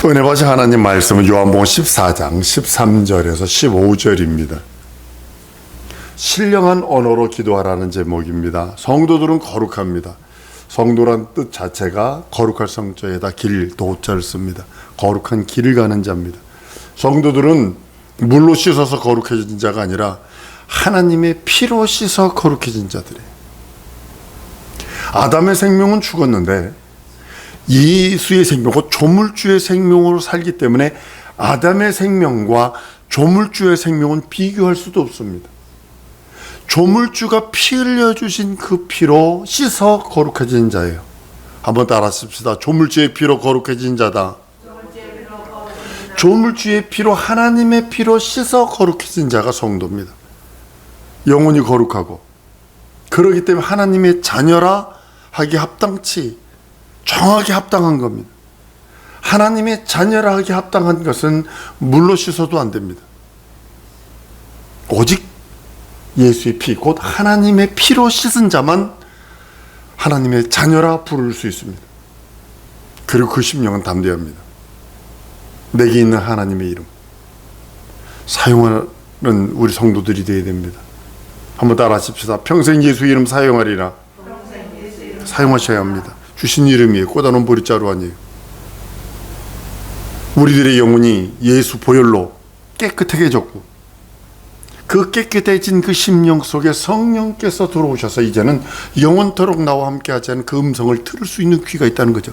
또 은혜 받으신 하나님 말씀은 요한복음 14장 13절에서 15절입니다. 신령한 언어로 기도하라는 제목입니다. 성도들은 거룩합니다. 성도란 뜻 자체가 거룩할 성자에다 길, 도자를 씁니다. 거룩한 길을 가는 자입니다. 성도들은 물로 씻어서 거룩해진 자가 아니라 하나님의 피로 씻어 거룩해진 자들이에요. 아담의 생명은 죽었는데 예수의 생명, 곧 조물주의 생명으로 살기 때문에 아담의 생명과 조물주의 생명은 비교할 수도 없습니다. 조물주가 피 흘려주신 그 피로 씻어 거룩해진 자예요. 한번 따라 씁시다. 조물주의 피로 거룩해진 자다. 조물주의 피로, 하나님의 피로 씻어 거룩해진 자가 성도입니다. 영혼이 거룩하고, 그렇기 때문에 하나님의 자녀라 하기 합당치, 정확히 합당한 겁니다. 하나님의 자녀라 하기 합당한 것은 물로 씻어도 안 됩니다. 오직 예수의 피, 곧 하나님의 피로 씻은 자만 하나님의 자녀라 부를 수 있습니다. 그리고 그 심령은 담대합니다. 내게 있는 하나님의 이름 사용하는 우리 성도들이 되어야 됩니다. 한번 따라 하십시다. 평생 예수 이름 사용하리라. 사용하셔야 합니다. 주신 이름이에요. 꽂아놓은 보리자루 아니에요. 우리들의 영혼이 예수 보혈로 깨끗하게 졌고, 그 깨끗해진 그 심령 속에 성령께서 들어오셔서 이제는 영원토록 나와 함께 하지 않은 그 음성을 들을 수 있는 귀가 있다는 거죠.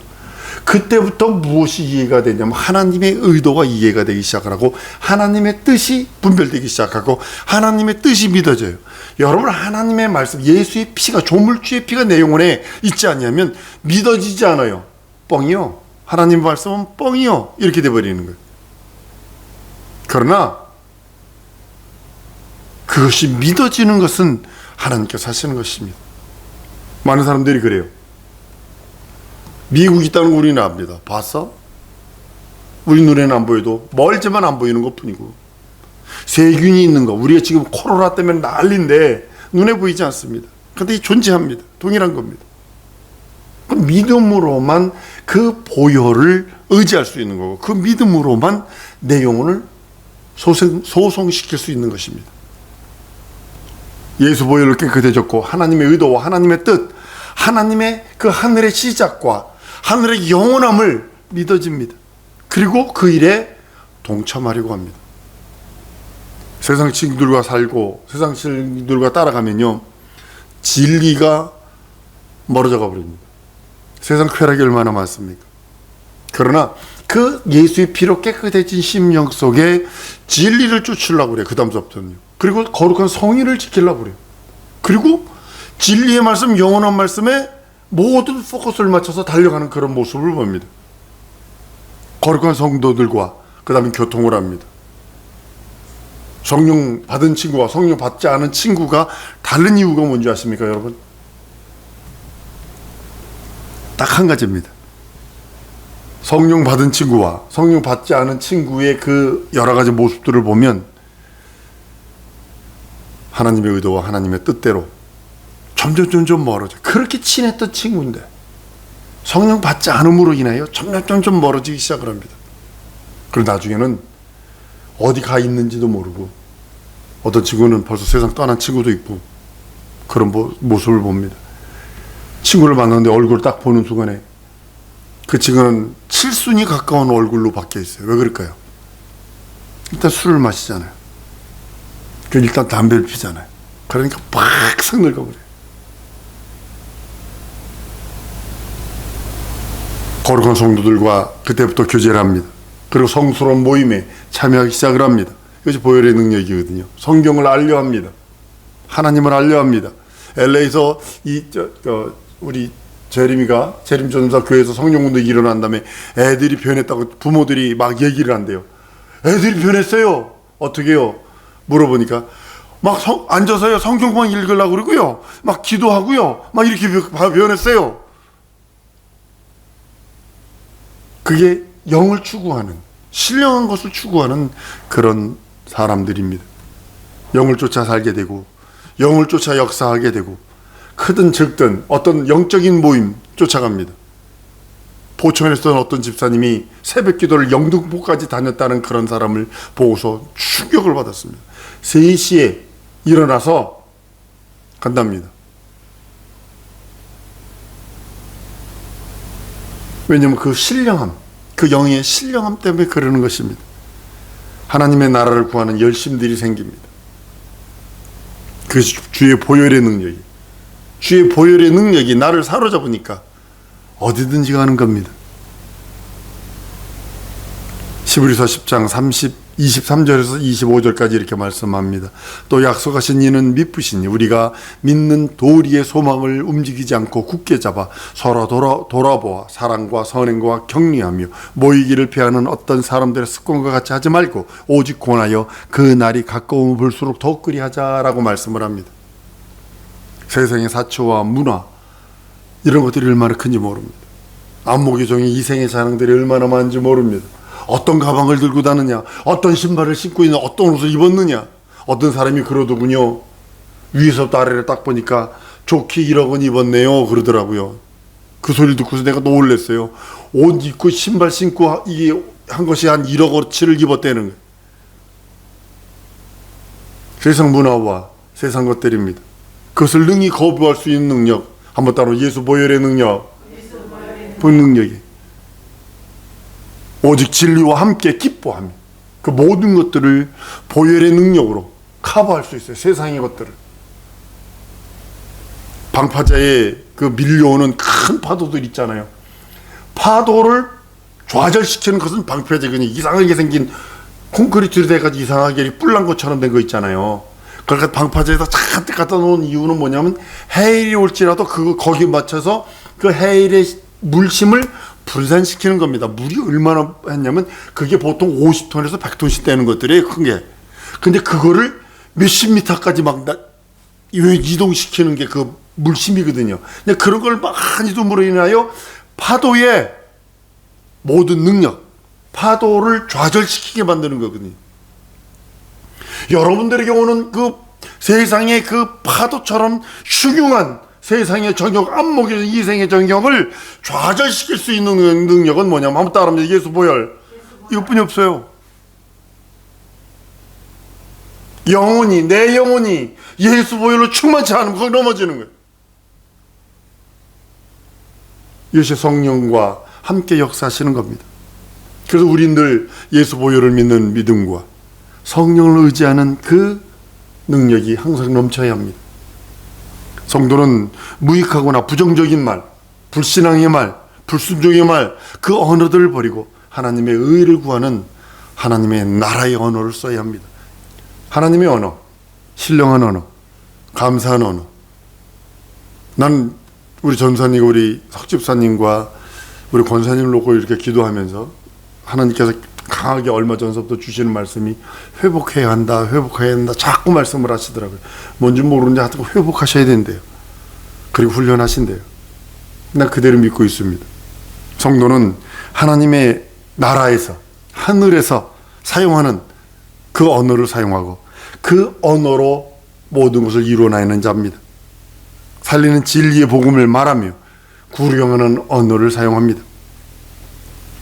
그때부터 무엇이 이해가 되냐면 하나님의 의도가 이해가 되기 시작하고, 하나님의 뜻이 분별되기 시작하고, 하나님의 뜻이 믿어져요. 여러분, 하나님의 말씀, 예수의 피가, 조물주의 피가 내 영혼에 있지 않냐면 믿어지지 않아요. 뻥이요. 하나님의 말씀은 뻥이요. 이렇게 돼버리는 거예요. 그러나 그것이 믿어지는 것은 하나님께서 하시는 것입니다. 많은 사람들이 그래요. 미국 있다는 거 우리는 압니다. 봤어? 우리 눈에는 안 보여도 멀지만 안 보이는 것 뿐이고, 세균이 있는 거, 우리가 지금 코로나 때문에 난리인데 눈에 보이지 않습니다. 그런데 존재합니다. 동일한 겁니다. 그 믿음으로만 그 보혈을 의지할 수 있는 거고, 그 믿음으로만 내 영혼을 소송시킬 수 있는 것입니다. 예수 보혈로 깨끗해졌고, 하나님의 의도와 하나님의 뜻, 하나님의 그 하늘의 시작과 하늘의 영원함을 믿어집니다. 그리고 그 일에 동참하려고 합니다. 세상 친구들과 살고 세상 친구들과 따라가면요, 진리가 멀어져 가버립니다. 세상 쾌락이 얼마나 많습니까? 그러나 그 예수의 피로 깨끗해진 심령 속에 진리를 쫓으려고 그래요. 그 다음부터는요. 그리고 거룩한 성의를 지키려고 그래요. 그리고 진리의 말씀, 영원한 말씀에 모든 포커스를 맞춰서 달려가는 그런 모습을 봅니다. 거룩한 성도들과 그 다음에 교통을 합니다. 성령 받은 친구와 성령 받지 않은 친구가 다른 이유가 뭔지 아십니까, 여러분? 딱 한 가지입니다. 성령 받은 친구와 성령 받지 않은 친구의 그 여러 가지 모습들을 보면 하나님의 의도와 하나님의 뜻대로 점점 멀어져. 그렇게 친했던 친구인데 성령 받지 않음으로 인하여 점점 멀어지기 시작을 합니다. 그리고 나중에는 어디 가 있는지도 모르고, 어떤 친구는 벌써 세상 떠난 친구도 있고, 그런 모습을 봅니다. 친구를 만났는데 얼굴을 딱 보는 순간에 그 친구는 칠순이 가까운 얼굴로 바뀌어 있어요. 왜 그럴까요? 일단 술을 마시잖아요. 그리고 일단 담배를 피잖아요. 그러니까 팍 늙어버려요. 거룩한 성도들과 그때부터 교제를 합니다. 그리고 성스러운 모임에 참여하기 시작을 합니다. 이것이 보혈의 능력이거든요. 성경을 알려 합니다. 하나님을 알려 합니다. LA에서 우리 재림 전도사 교회에서 성령운동이 일어난 다음에 애들이 변했다고 부모들이 막 얘기를 한대요. 애들이 변했어요. 어떻게요? 물어보니까 막 앉아서요, 성경만 읽으려고 그러고요, 막 기도하고요, 막 이렇게 변했어요. 그게 영을 추구하는, 신령한 것을 추구하는 그런 사람들입니다. 영을 쫓아 살게 되고, 영을 쫓아 역사하게 되고, 크든 적든 어떤 영적인 모임 쫓아갑니다. 포천에 있던 어떤 집사님이 새벽 기도를 영등포까지 다녔다는 그런 사람을 보고서 충격을 받았습니다. 3시에 일어나서 간답니다. 왜냐하면 그 신령함, 그 영의 신령함 때문에 그러는 것입니다. 하나님의 나라를 구하는 열심들이 생깁니다. 그 주의 보혈의 능력이, 주의 보혈의 능력이 나를 사로잡으니까 어디든지 가는 겁니다. 히브리서 10장 23절에서 25절까지 이렇게 말씀합니다. 또 약속하신 이는 미쁘시니 우리가 믿는 도리의 소망을 움직이지 않고 굳게 잡아 서로 돌아보아 사랑과 선행과 격려하며 모이기를 피하는 어떤 사람들의 습관과 같이 하지 말고 오직 권하여 그 날이 가까우면 볼수록 더 그리하자라고 말씀을 합니다. 세상의 사치와 문화 이런 것들이 얼마나 큰지 모릅니다. 안목의 종이 이생의 자랑들이 얼마나 많은지 모릅니다. 어떤 가방을 들고 다느냐, 어떤 신발을 신고 있느냐, 어떤 옷을 입었느냐. 어떤 사람이 그러더군요. 위에서부터 아래를 딱 보니까 좋게 1억 원 입었네요 그러더라고요. 그 소리 듣고서 내가 놀랐어요. 옷 입고 신발 신고 이게 한 것이 한 1억 어치를 입었다는 거예요. 세상 문화와 세상 것들입니다. 그것을 능히 거부할 수 있는 능력, 한번 따로 예수 보혈의 능력, 능력이 오직 진리와 함께 기뻐하며 그 모든 것들을 보혈의 능력으로 커버할 수 있어요. 세상의 것들을. 방파제에 그 밀려오는 큰 파도들 있잖아요. 파도를 좌절시키는 것은 방파제, 그냥 이상하게 생긴 콘크리트로 돼가지고 이상하게 뿔난 것처럼 된 거 있잖아요. 그러니까 방파제에다 잔뜩 갖다 놓은 이유는 뭐냐면 해일이 올지라도 거기에 맞춰서 그 해일의 물심을 분산시키는 겁니다. 물이 얼마나 했냐면 그게 보통 50톤에서 100톤씩 되는 것들이에요. 큰 게. 근데 그거를 몇십 미터까지 막 이동시키는 게 그 물심이거든요. 근데 그런 걸 많이 둠으로 인하여 파도의 모든 능력, 파도를 좌절시키게 만드는 거거든요. 여러분들에게 오는 그 세상의 그 파도처럼 흉흉한 세상의 정욕, 안목의 이생의 정욕을 좌절시킬 수 있는 능력은 뭐냐면 한번 따라합니다. 예수 보혈. 이것뿐이 없어요. 영혼이, 내 영혼이 예수 보혈로 충만치 않으면 거기 넘어지는 거예요. 이것이 성령과 함께 역사하시는 겁니다. 그래서 우린 늘 예수 보혈을 믿는 믿음과 성령을 의지하는 그 능력이 항상 넘쳐야 합니다. 성도는 무익하거나 부정적인 말, 불신앙의 말, 불순종의 말, 그 언어들을 버리고 하나님의 의를 구하는 하나님의 나라의 언어를 써야 합니다. 하나님의 언어, 신령한 언어, 감사한 언어. 난 우리 전사님과 우리 석집사님과 우리 권사님을 놓고 이렇게 기도하면서 하나님께서 강하게 얼마 전서부터 주시는 말씀이 회복해야 한다, 회복해야 한다 자꾸 말씀을 하시더라고요. 뭔지 모르는데 하여튼 회복하셔야 된대요. 그리고 훈련하신대요. 난 그대로 믿고 있습니다. 성도는 하나님의 나라에서, 하늘에서 사용하는 그 언어를 사용하고 그 언어로 모든 것을 이루어내는 자입니다. 살리는 진리의 복음을 말하며 구령하는 언어를 사용합니다.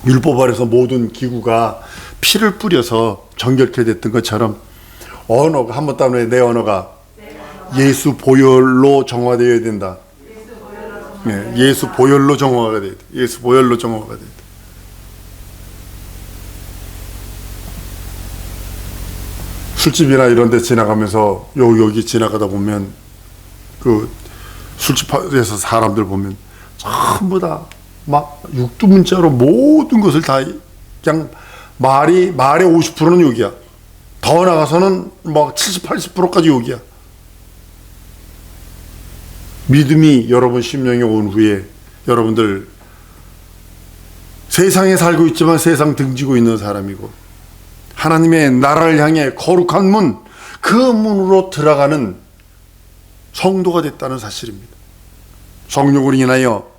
율법 아래서 모든 기구가 피를 뿌려서 정결케 됐던 것처럼 언어가 한번 따로 내 언어가 예수 보혈로 정화되어야 된다. 네, 예수 보혈로 정화가 돼야 돼. 예수 보혈로 정화가 돼야 돼. 술집이나 이런 데 지나가면서 여기 지나가다 보면 그 술집에서 사람들 보면 전부 다 막 육두문자로 모든 것을 다 그냥 말의 50%는 욕이야. 더 나가서는 막 70, 80%까지 욕이야. 믿음이 여러분 심령에 온 후에 여러분들 세상에 살고 있지만 세상 등지고 있는 사람이고 하나님의 나라를 향해 거룩한 문, 그 문으로 들어가는 성도가 됐다는 사실입니다. 성령으로 인하여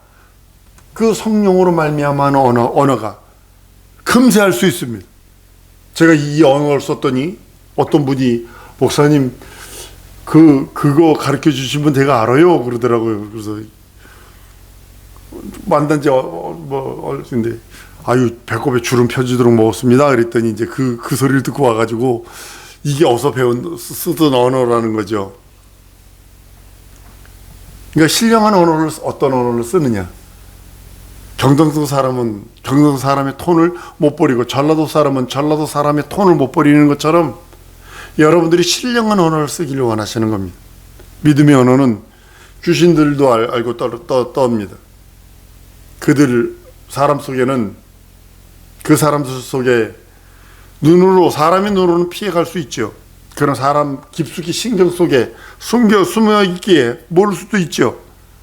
그 성령으로 말미암아 언어가 금세할 수 있습니다. 제가 이 언어를 썼더니 어떤 분이 목사님 그거 가르쳐 주신 분 제가 알아요 그러더라고요. 그래서 만난 지 근데 아유 배꼽에 주름 펴지도록 먹었습니다. 그랬더니 이제 그 소리를 듣고 와가지고 이게 어서 쓰던 언어라는 거죠. 그러니까 신령한 언어를 어떤 언어를 쓰느냐. 경상도 사람은 경상도 사람의 톤을 못 버리고 전라도 사람은 전라도 사람의 톤을 못 버리는 것처럼 여러분들이 신령한 언어를 쓰기를 원하시는 겁니다. 믿음의 언어는 귀신들도 알고 떠옵니다. 그들 사람 속에는 그 사람들 속에 사람의 눈으로는 피해갈 수 있죠. 그런 사람 깊숙이 신경 속에 숨어 있기에 모를 수도 있죠.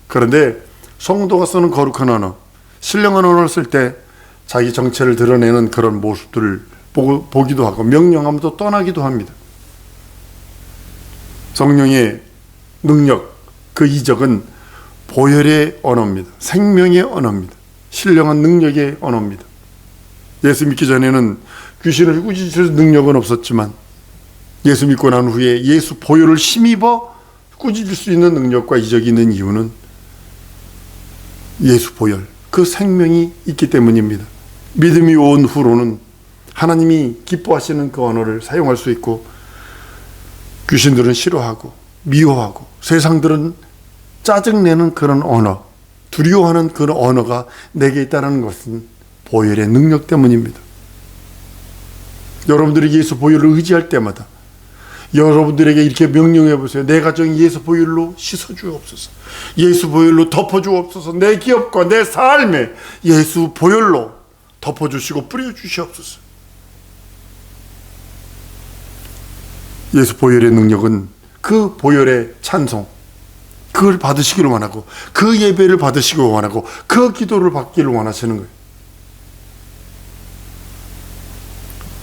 그런데 성도가 쓰는 거룩한 언어, 신령한 언어를 쓸 때 자기 정체를 드러내는 그런 모습들을 보기도 하고 명령함도 떠나기도 합니다. 성령의 능력, 그 이적은 보혈의 언어입니다. 생명의 언어입니다. 신령한 능력의 언어입니다. 예수 믿기 전에는 귀신을 꾸짖을 능력은 없었지만 예수 믿고 난 후에 예수 보혈을 힘입어 꾸짖을 수 있는 능력과 이적이 있는 이유는 예수 보혈, 그 생명이 있기 때문입니다. 믿음이 온 후로는 하나님이 기뻐하시는 그 언어를 사용할 수 있고 귀신들은 싫어하고 미워하고 세상들은 짜증내는 그런 언어, 두려워하는 그런 언어가 내게 있다는 것은 보혈의 능력 때문입니다. 여러분들이 예수 보혈을 의지할 때마다 여러분들에게 이렇게 명령해 보세요. 내 가정이 예수 보혈로 씻어주옵소서. 예수 보혈로 덮어주옵소서. 내 기업과 내 삶에 예수 보혈로 덮어주시고 뿌려주시옵소서. 예수 보혈의 능력은 그 보혈의 찬송, 그걸 받으시기를 원하고 그 예배를 받으시기를 원하고 그 기도를 받기를 원하시는 거예요.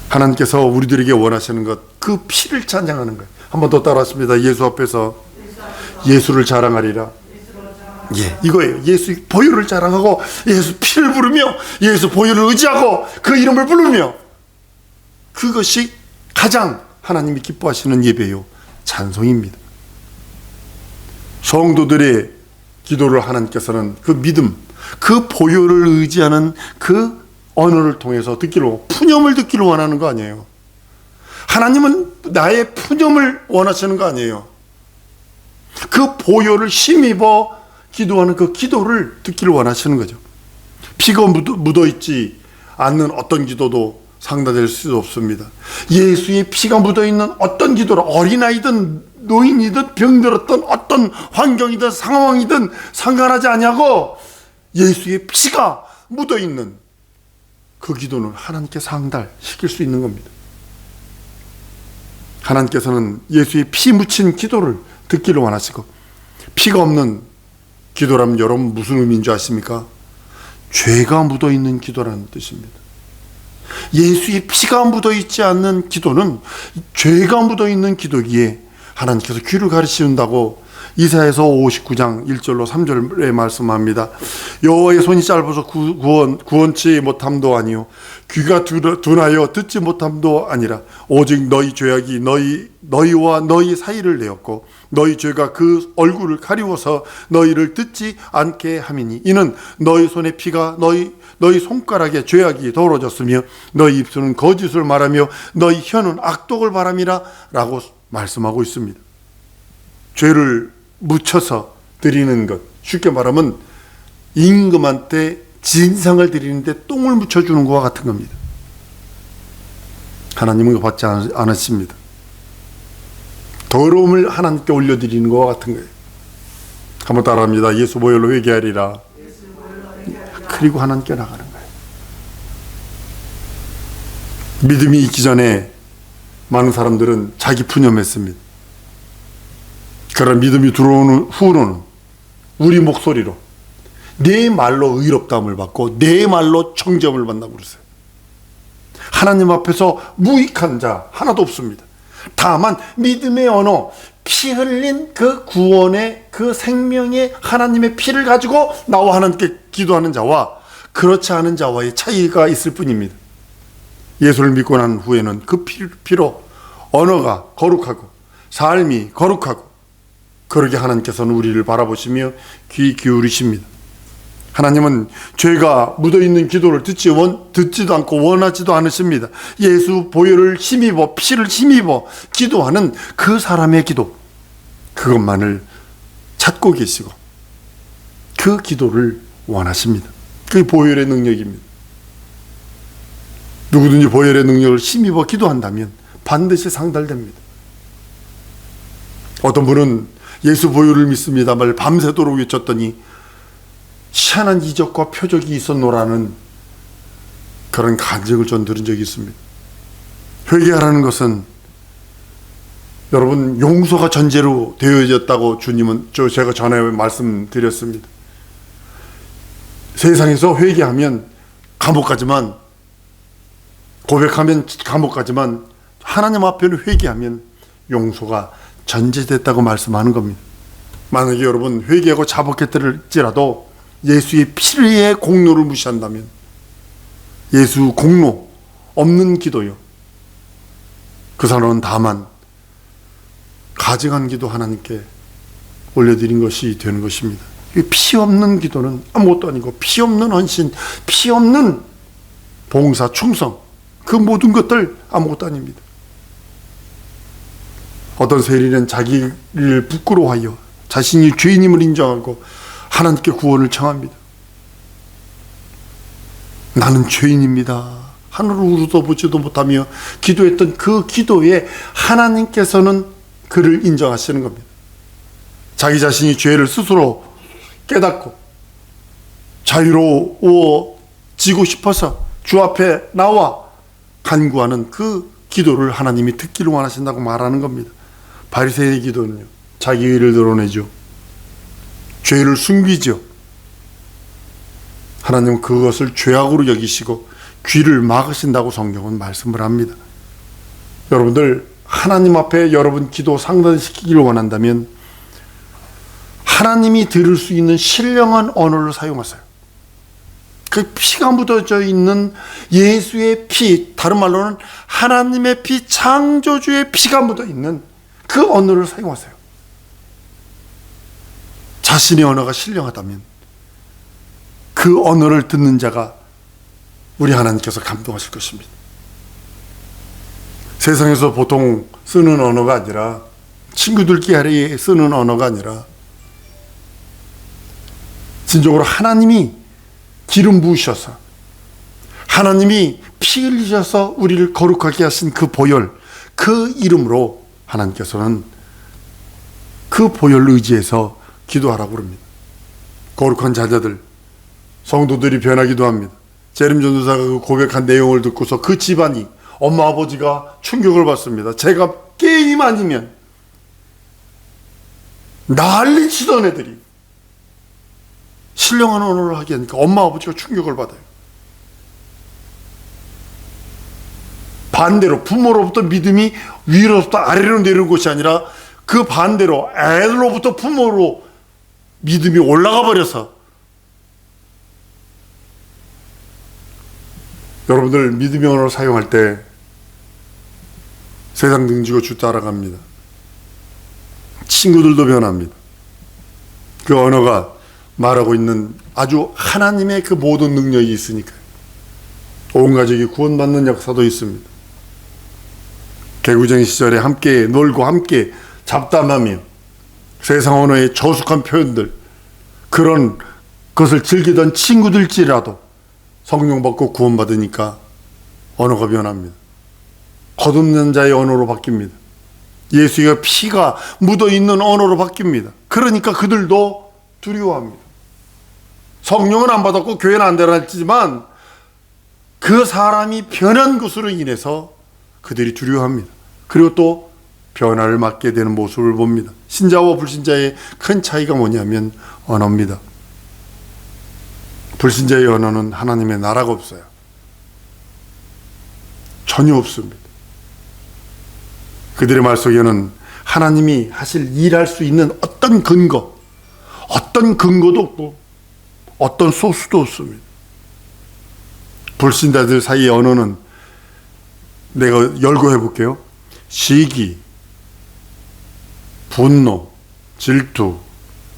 하나님께서 우리들에게 원하시는 것, 그 피를 찬양하는 거예요. 한 번 더 따라하십니다. 예수 앞에서 예수를 자랑하리라. 예, 이거예요. 예수 보혈을 자랑하고 예수 피를 부르며 예수 보혈을 의지하고 그 이름을 부르며, 그것이 가장 하나님이 기뻐하시는 예배요 찬송입니다. 성도들의 기도를 하나님께서는 그 믿음, 그 보혈을 의지하는 그 언어를 통해서 푸념을 듣기를 원하는 거 아니에요. 하나님은 나의 푸념을 원하시는 거 아니에요. 그 보혈을 힘입어 기도하는 그 기도를 듣기를 원하시는 거죠. 피가 묻어있지 않는 어떤 기도도 상달될 수 없습니다. 예수의 피가 묻어있는 어떤 기도를, 어린아이든 노인이든 병들었던 어떤 환경이든 상황이든 상관하지 않냐고 예수의 피가 묻어있는 그 기도는 하나님께 상달시킬 수 있는 겁니다. 하나님께서는 예수의 피 묻힌 기도를 듣기를 원하시고, 피가 없는 기도라면 여러분 무슨 의미인 줄 아십니까? 죄가 묻어있는 기도라는 뜻입니다. 예수의 피가 묻어있지 않는 기도는 죄가 묻어있는 기도기에 하나님께서 귀를 가르치신다고 이사야서 59장 1절로 3절에 말씀합니다. 여호와의 손이 짧아서 구원치 못함도 아니요 귀가 둔하여 듣지 못함도 아니라 오직 너희 죄악이 너희와 너희 사이를 내었고 너희 죄가 그 얼굴을 가리워서 너희를 듣지 않게 함이니 이는 너희 손의 피가 너희 손가락에 죄악이 더러워졌으며 너희 입술은 거짓을 말하며 너희 혀는 악독을 바람이라 라고 말씀하고 있습니다. 죄를 묻혀서 드리는 것, 쉽게 말하면 임금한테 진상을 드리는데 똥을 묻혀주는 것과 같은 겁니다. 하나님은 이거 받지 않으십니다. 더러움을 하나님께 올려드리는 것과 같은 거예요. 한번 따라합니다. 예수 보혈로 회개하리라. 그리고 하나님께 나가는 거예요. 믿음이 있기 전에 많은 사람들은 자기 푸념했습니다. 그런 믿음이 들어오는 후로는 우리 목소리로 내 말로 의롭다함을 받고 내 말로 청정을 받는다고 그러세요. 하나님 앞에서 무익한 자 하나도 없습니다. 다만 믿음의 언어, 피 흘린 그 구원의 그 생명의 하나님의 피를 가지고 나와 하나님께 기도하는 자와 그렇지 않은 자와의 차이가 있을 뿐입니다. 예수를 믿고 난 후에는 그 피로 언어가 거룩하고 삶이 거룩하고, 그러게 하나님께서는 우리를 바라보시며 귀 기울이십니다. 하나님은 죄가 묻어있는 기도를 듣지도 않고 원하지도 않으십니다. 예수 보혈을 힘입어 피를 힘입어 기도하는 그 사람의 기도, 그것만을 찾고 계시고 그 기도를 원하십니다. 그게 보혈의 능력입니다. 누구든지 보혈의 능력을 힘입어 기도한다면 반드시 상달됩니다. 어떤 분은 예수 보혈을 믿습니다만 밤새도록 외쳤더니 희한한 이적과 표적이 있었노라는 그런 간증을 전 들은 적이 있습니다. 회개하라는 것은 여러분 용서가 전제로 되어졌다고 주님은 제가 전에 말씀드렸습니다. 세상에서 회개하면 감옥 가지만, 고백하면 감옥 가지만 하나님 앞에는 회개하면 용서가 전제됐다고 말씀하는 겁니다. 만약에 여러분 회개하고 자복했을지라도 예수의 피의 공로를 무시한다면, 예수 공로 없는 기도요, 그 사람은 다만 가증한 기도 하나님께 올려드린 것이 되는 것입니다. 피 없는 기도는 아무것도 아니고, 피 없는 헌신, 피 없는 봉사, 충성, 그 모든 것들 아무것도 아닙니다. 어떤 세리는 자기를 부끄러워하여 자신이 죄인임을 인정하고 하나님께 구원을 청합니다. 나는 죄인입니다. 하늘을 우러러보지도 못하며 기도했던 그 기도에 하나님께서는 그를 인정하시는 겁니다. 자기 자신이 죄를 스스로 깨닫고 자유로워지고 싶어서 주 앞에 나와 간구하는 그 기도를 하나님이 듣기를 원하신다고 말하는 겁니다. 바리새인의 기도는요, 자기 의를 드러내죠. 죄를 숨기죠. 하나님은 그것을 죄악으로 여기시고 귀를 막으신다고 성경은 말씀을 합니다. 여러분들 하나님 앞에 여러분 기도 상달시키기를 원한다면 하나님이 들을 수 있는 신령한 언어를 사용하세요. 그 피가 묻어져 있는 예수의 피, 다른 말로는 하나님의 피, 창조주의 피가 묻어 있는 그 언어를 사용하세요. 자신의 언어가 신령하다면 그 언어를 듣는 자가 우리 하나님께서 감동하실 것입니다. 세상에서 보통 쓰는 언어가 아니라, 친구들끼리 쓰는 언어가 아니라 진정으로 하나님이 기름 부으셔서, 하나님이 피 흘리셔서 우리를 거룩하게 하신 그 보혈, 그 이름으로 하나님께서는 그 보혈을 의지해서 기도하라고 그럽니다. 거룩한 자녀들, 성도들이 변하기도 합니다. 재림 전도사가 그 고백한 내용을 듣고서 그 집안이, 엄마 아버지가 충격을 받습니다. 제가 게임 아니면 난리 치던 애들이 신령한 언어를 하게 하니까 엄마 아버지가 충격을 받아요. 반대로 부모로부터 믿음이 위로부터 아래로 내려오는 것이 아니라 그 반대로 애들로부터 부모로 믿음이 올라가 버려서, 여러분들 믿음의 언어를 사용할 때 세상 등지고 주 따라갑니다. 친구들도 변합니다. 그 언어가 말하고 있는 아주 하나님의 그 모든 능력이 있으니까요. 온 가족이 구원받는 역사도 있습니다. 개구쟁이 시절에 함께 놀고 함께 잡담하며 세상 언어의 저속한 표현들, 그런 것을 즐기던 친구들지라도 성령 받고 구원받으니까 언어가 변합니다. 거듭난 자의 언어로 바뀝니다. 예수의 피가 묻어있는 언어로 바뀝니다. 그러니까 그들도 두려워합니다. 성령은 안 받았고 교회는 안 되었지만 그 사람이 변한 것으로 인해서 그들이 두려워합니다. 그리고 또 변화를 맞게 되는 모습을 봅니다. 신자와 불신자의 큰 차이가 뭐냐면 언어입니다. 불신자의 언어는 하나님의 나라가 없어요. 전혀 없습니다. 그들의 말 속에는 하나님이 하실 일할 수 있는 어떤 근거도 없고 어떤 소스도 없습니다. 불신자들 사이의 언어는 내가 열거 해볼게요. 시기, 분노, 질투,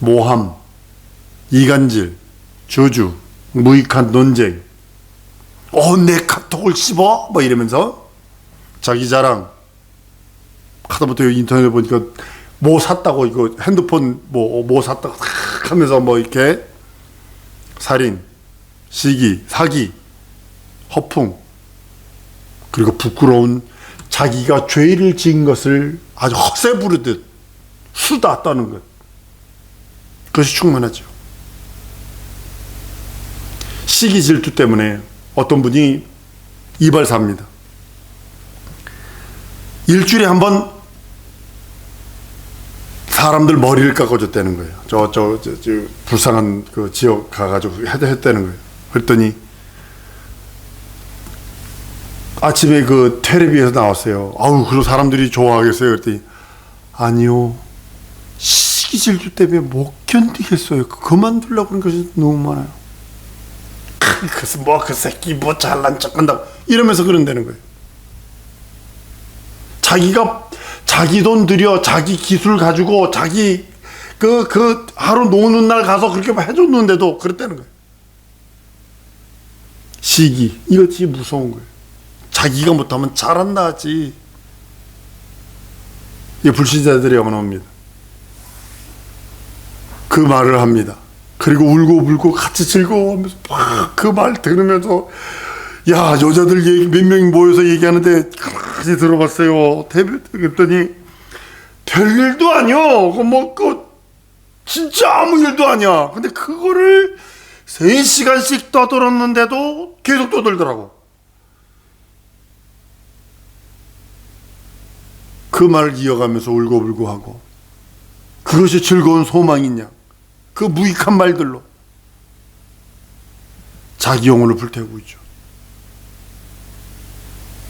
모함, 이간질, 저주, 무익한 논쟁, 내 카톡을 씹어? 뭐 이러면서 자기 자랑. 하다부터 인터넷에 보니까 뭐 샀다고, 이거 핸드폰 뭐 샀다고 하면서 뭐 이렇게 살인, 시기, 사기, 허풍, 그리고 부끄러운 자기가 죄를 지은 것을 아주 허세 부르듯 수다 떠는 것. 그것이 충만하죠. 시기 질투 때문에 어떤 분이 이발사입니다. 일주일에 한 번 사람들 머리를 깎아줬다는 거예요. 저 불쌍한 그 지역 가가지고 했다는 거예요. 그랬더니 아침에 그 텔레비에서 나왔어요. 아우, 그래서 사람들이 좋아하겠어요. 그랬더니 아니요, 시기 질투 때문에 못 견디겠어요. 그만두려고 그런 것이 너무 많아요. 그래서 그 새끼 뭐 잘난 척한다고 이러면서 그런다는 거예요. 자기 돈 들여 자기 기술 가지고 자기 그 하루 노는 날 가서 그렇게 해줬는데도 그랬다는 거예요. 시기, 이것이 무서운 거예요. 자기가 못하면 잘한다 하지. 이게 불신자들의 언어입니다. 그 말을 합니다. 그리고 울고 같이 즐거워하면서 막 그 말 들으면서, 야, 여자들 몇 명이 모여서 얘기하는데 같이 들어봤어요. 그랬더니 별일도 아니요. 진짜 아무 일도 아니야. 근데 그거를 3시간씩 떠들었는데도 계속 떠들더라고. 그 말을 이어가면서 울고 하고, 그것이 즐거운 소망이냐, 그 무익한 말들로 자기 영혼을 불태우고 있죠.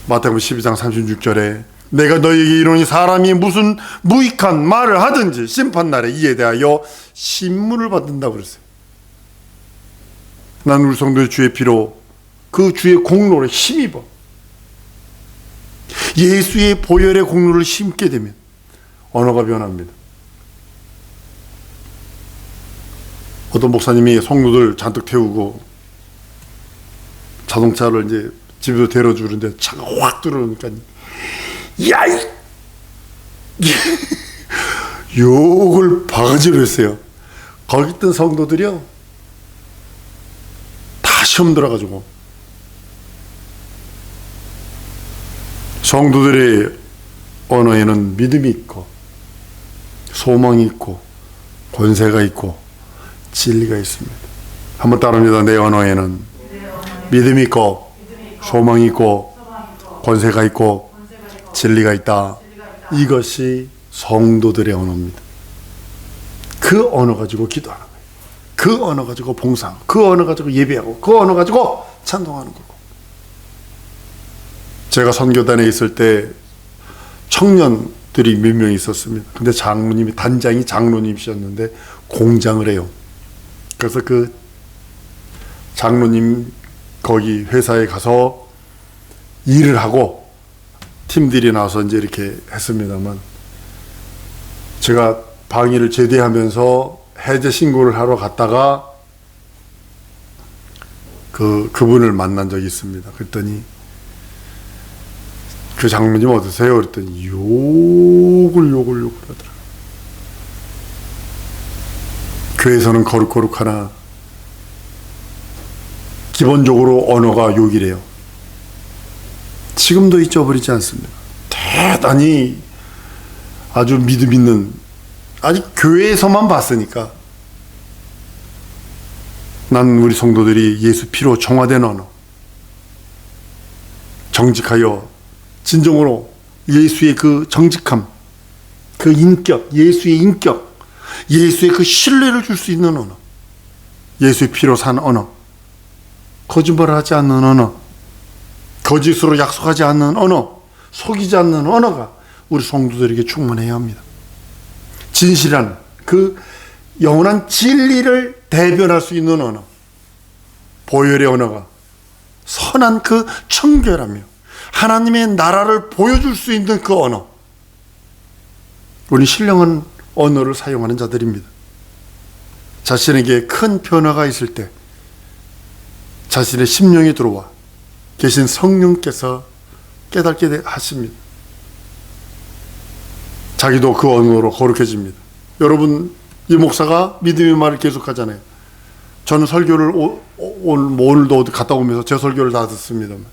마태복음 12장 36절에 내가 너희에게 이르노니 사람이 무슨 무익한 말을 하든지 심판날에 이에 대하여 신문을 받는다고 그랬어요. 나는 우리 성도의 주의 피로 그 주의 공로를 힘입어 예수의 보혈의 공로를 심게 되면 언어가 변합니다. 어떤 목사님이 성도들 잔뜩 태우고 자동차를 이제 집에서 데려주는데 차가 확 들어오니까 야이 욕을 바가지로 했어요. 거기 있던 성도들이요 다 시험 들어가지고 성도들의 언어에는 믿음이 있고 소망이 있고 권세가 있고 진리가 있습니다. 한번 따라합니다. 내 언어에는 믿음이 있고 소망이 있고 권세가 있고 진리가 있다. 이것이 성도들의 언어입니다. 그 언어 가지고 기도하는 거예요. 그 언어 가지고 봉사하고, 그 언어 가지고 예배하고, 그 언어 가지고 찬송하는 거고. 제가 선교단에 있을 때 청년들이 몇 명 있었습니다. 근데 단장이 장로님이셨는데 공장을 해요. 그래서 그 장로님 거기 회사에 가서 일을 하고 팀들이 나와서 이제 이렇게 했습니다만, 제가 방위를 제대하면서 해제 신고를 하러 갔다가 그분을 만난 적이 있습니다. 그랬더니 그 장로님 어떠세요? 그랬더니 욕을 하더라고요. 교회에서는 거룩하나 기본적으로 언어가 욕이래요. 지금도 잊어버리지 않습니다. 대단히 아주 믿음 있는, 아직 교회에서만 봤으니까 난 우리 성도들이 예수 피로 정화된 언어, 정직하여 진정으로 예수의 그 정직함, 그 인격, 예수의 인격, 예수의 그 신뢰를 줄 수 있는 언어, 예수의 피로 산 언어, 거짓말을 하지 않는 언어, 거짓으로 약속하지 않는 언어, 속이지 않는 언어가 우리 성도들에게 충만해야 합니다. 진실한 그 영원한 진리를 대변할 수 있는 언어, 보혈의 언어가 선한 그 청결하며 하나님의 나라를 보여줄 수 있는 그 언어. 우리 신령한 언어를 사용하는 자들입니다. 자신에게 큰 변화가 있을 때 자신의 심령에 들어와 계신 성령께서 깨닫게 하십니다. 자기도 그 언어로 거룩해집니다. 여러분, 이 목사가 믿음의 말을 계속하잖아요. 저는 설교를 오늘도 어디 갔다 오면서 제 설교를 다 듣습니다만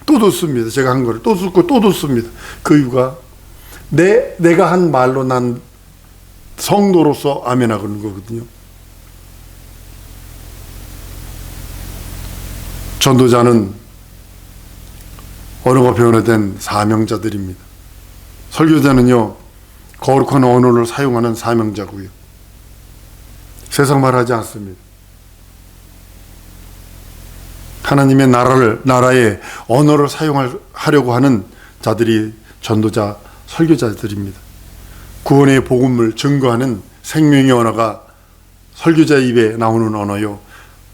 또 듣습니다. 제가 한 거를 또 듣고 또 듣습니다. 그 이유가 내가 한 말로 난 성도로서 아멘하는 거거든요. 전도자는 언어가 변화된 사명자들입니다. 설교자는요, 거룩한 언어를 사용하는 사명자고요. 세상 말하지 않습니다. 하나님의 나라의 언어를 사용하려고 하는 자들이 전도자, 설교자들입니다. 구원의 복음을 증거하는 생명의 언어가 설교자 입에 나오는 언어요.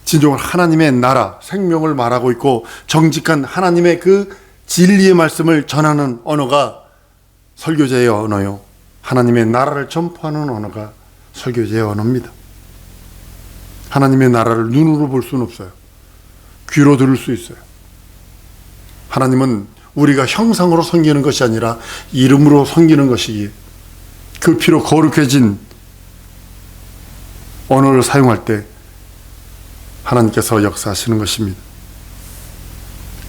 진정한 하나님의 나라, 생명을 말하고 있고 정직한 하나님의 그 진리의 말씀을 전하는 언어가 설교자의 언어요. 하나님의 나라를 전파하는 언어가 설교자의 언어입니다. 하나님의 나라를 눈으로 볼 수는 없어요. 귀로 들을 수 있어요. 하나님은 우리가 형상으로 섬기는 것이 아니라 이름으로 섬기는 것이기에 그 피로 거룩해진 언어를 사용할 때 하나님께서 역사하시는 것입니다.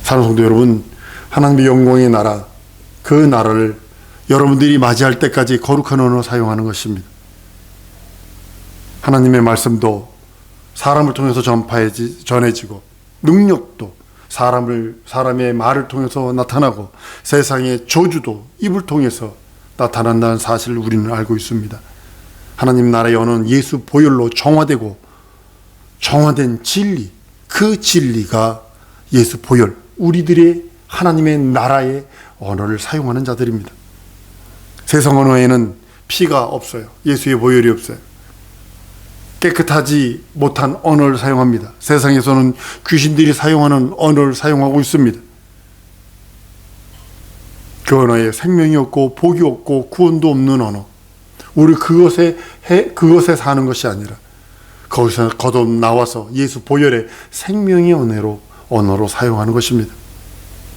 사랑하는 성도 여러분, 하나님의 영광의 나라, 그 나라를 여러분들이 맞이할 때까지 거룩한 언어 사용하는 것입니다. 하나님의 말씀도 사람을 통해서 전해지고 능력도 사람의 말을 통해서 나타나고 세상의 저주도 입을 통해서 나타난다는 사실을 우리는 알고 있습니다. 하나님 나라의 언어는 예수 보혈로 정화된 진리, 그 진리가 예수 보혈, 우리들의 하나님의 나라의 언어를 사용하는 자들입니다. 세상 언어에는 피가 없어요. 예수의 보혈이 없어요. 깨끗하지 못한 언어를 사용합니다. 세상에서는 귀신들이 사용하는 언어를 사용하고 있습니다. 그 언어에 생명이 없고 복이 없고 구원도 없는 언어. 우리 그것에 사는 것이 아니라 거기서 거듭 나와서 예수 보혈의 생명의 언어로 사용하는 것입니다.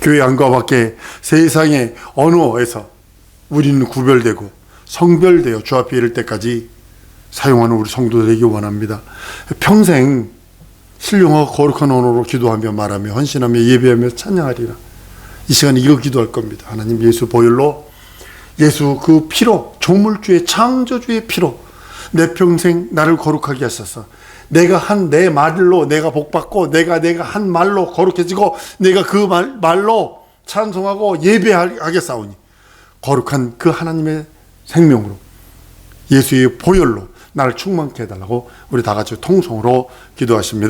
교회 안과 밖에 세상의 언어에서 우리는 구별되고 성별되어 주 앞에 이를 때까지 사용하는 우리 성도들에게 원합니다. 평생 신령하고 거룩한 언어로 기도하며 말하며 헌신하며 예배하며 찬양하리라. 이 시간에 이거 기도할 겁니다. 하나님 예수 보혈로, 예수 그 피로, 조물주의 창조주의 피로 내 평생 나를 거룩하게 하셔서 내가 한 내 말로 내가 복받고 내가 한 말로 거룩해지고 내가 그 말로 찬송하고 예배하겠사오니 거룩한 그 하나님의 생명으로 예수의 보혈로 나를 충만케 해달라고 우리 다 같이 통성으로 기도하십니다.